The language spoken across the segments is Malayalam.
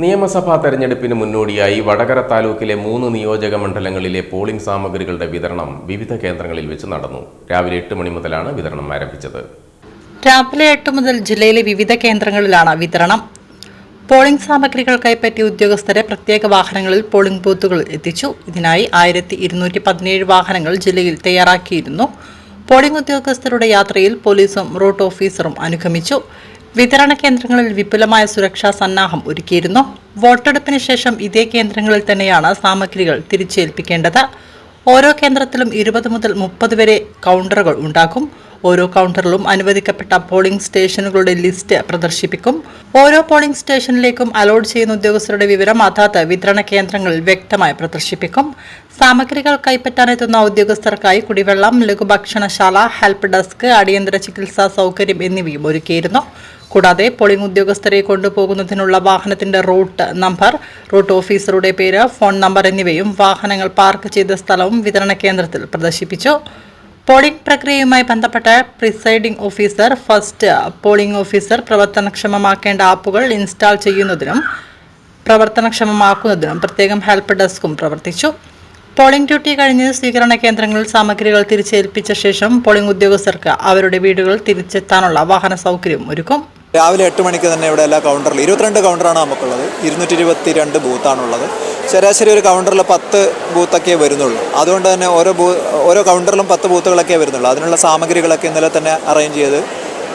നിയമസഭാ തെരഞ്ഞെടുപ്പിന് മുന്നോടിയായി വടകര താലൂക്കിലെ 3 നിയോജക മണ്ഡലങ്ങളിലെ പോളിംഗ് സാമഗ്രികളുടെ വിതരണം വിവിധ കേന്ദ്രങ്ങളിൽ വെച്ച് നടന്നു. രാവിലെ 8 മണി മുതലാണ് വിതരണം ആരംഭിച്ചത്. രാവിലെ 8 മുതൽ ജില്ലയിലെ വിവിധ കേന്ദ്രങ്ങളിലാണ് വിതരണം. പോളിംഗ് സാമഗ്രികൾ കൈപ്പറ്റിയ ഉദ്യോഗസ്ഥരെ പ്രത്യേക വാഹനങ്ങളിൽ പോളിംഗ് ബൂത്തുകളിൽ എത്തിച്ചു. ഇതിനായി 1217 വാഹനങ്ങൾ ജില്ലയിൽ തയ്യാറാക്കിയിരുന്നു. പോളിംഗ് ഉദ്യോഗസ്ഥരുടെ യാത്രയിൽ പോലീസും റൂട്ട് ഓഫീസറും അനുഗമിച്ചു. വിതരണ കേന്ദ്രങ്ങളിൽ വിപുലമായ സുരക്ഷാ സന്നാഹം ഒരുക്കിയിരുന്നു. വോട്ടെടുപ്പിന് ശേഷം ഇതേ കേന്ദ്രങ്ങളിൽ തന്നെയാണ് സാമഗ്രികൾ തിരിച്ചേൽപ്പിക്കേണ്ടത്. ഓരോ കേന്ദ്രത്തിലും 20 മുതൽ 30 വരെ കൗണ്ടറുകൾ ഉണ്ടാകും. ഓരോ കൗണ്ടറിലും അനുവദിക്കപ്പെട്ട പോളിംഗ് സ്റ്റേഷനുകളുടെ ലിസ്റ്റ് പ്രദർശിപ്പിക്കും. ഓരോ പോളിംഗ് സ്റ്റേഷനിലേക്കും അലോട്ട് ചെയ്യുന്ന ഉദ്യോഗസ്ഥരുടെ വിവരം അതാത് വിതരണ കേന്ദ്രങ്ങളിൽ വ്യക്തമായി പ്രദർശിപ്പിക്കും. സാമഗ്രികൾ കൈപ്പറ്റാനെത്തുന്ന ഉദ്യോഗസ്ഥർക്കായി കുടിവെള്ളം, ലഘുഭക്ഷണശാല, ഹെൽപ്പ് ഡെസ്ക്, അടിയന്തര ചികിത്സാ സൗകര്യം എന്നിവയും ഒരുക്കിയിരുന്നു. കൂടാതെ പോളിംഗ് ഉദ്യോഗസ്ഥരെ കൊണ്ടുപോകുന്നതിനുള്ള വാഹനത്തിന്റെ റൂട്ട് നമ്പർ, റൂട്ട് ഓഫീസറുടെ പേര്, ഫോൺ നമ്പർ എന്നിവയും വാഹനങ്ങൾ പാർക്ക് ചെയ്ത സ്ഥലവും വിതരണ കേന്ദ്രത്തിൽ പ്രദർശിപ്പിച്ചു. പോളിംഗ് പ്രക്രിയയുമായി ബന്ധപ്പെട്ട presiding officer, first polling officer പ്രവർത്തനക്ഷമമാക്കേണ്ട ആപ്പുകൾ ഇൻസ്റ്റാൾ ചെയ്യുന്നതിനും പ്രവർത്തനക്ഷമമാക്കുന്നതിനും പ്രത്യേകം ഹെൽപ്പ് ഡെസ്കും പ്രവർത്തിച്ചു. പോളിംഗ് ഡ്യൂട്ടി കഴിഞ്ഞ് സ്വീകരണ കേന്ദ്രങ്ങളിൽ സാമഗ്രികൾ തിരിച്ചേൽപ്പിച്ച ശേഷം പോളിംഗ് ഉദ്യോഗസ്ഥർക്ക് അവരുടെ വീടുകൾ തിരിച്ചെത്താനുള്ള വാഹന സൗകര്യം ഒരുക്കും. രാവിലെ 8 മണിക്ക് തന്നെ ഇവിടെ എല്ലാ കൗണ്ടറിലും 22 കൗണ്ടറാണ് നമുക്കുള്ളത്. 222 ബൂത്താണുള്ളത്. ശരാശരി ഒരു കൗണ്ടറിൽ 10 ബൂത്തൊക്കെ വരുന്നുള്ളൂ. അതുകൊണ്ട് തന്നെ ഓരോ കൗണ്ടറിലും 10 ബൂത്തുകളൊക്കെ വരുന്നുള്ളൂ. അതിനുള്ള സാമഗ്രികളൊക്കെ ഇന്നലെ തന്നെ അറേഞ്ച് ചെയ്ത്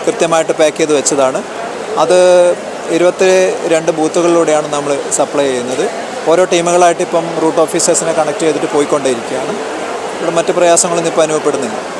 കൃത്യമായിട്ട് പാക്ക് ചെയ്ത് വെച്ചതാണ്. അത് 22 ബൂത്തുകളിലൂടെയാണ് നമ്മൾ സപ്ലൈ ചെയ്യുന്നത്. ഓരോ ടീമുകളായിട്ട് ഇപ്പം റൂട്ട് ഓഫീസേഴ്സിനെ കണക്ട് ചെയ്തിട്ട് പോയിക്കൊണ്ടേയിരിക്കുകയാണ്. ഇവിടെ മറ്റ് പ്രയാസങ്ങളൊന്നും ഇപ്പോൾ അനുഭവപ്പെടുന്നില്ല.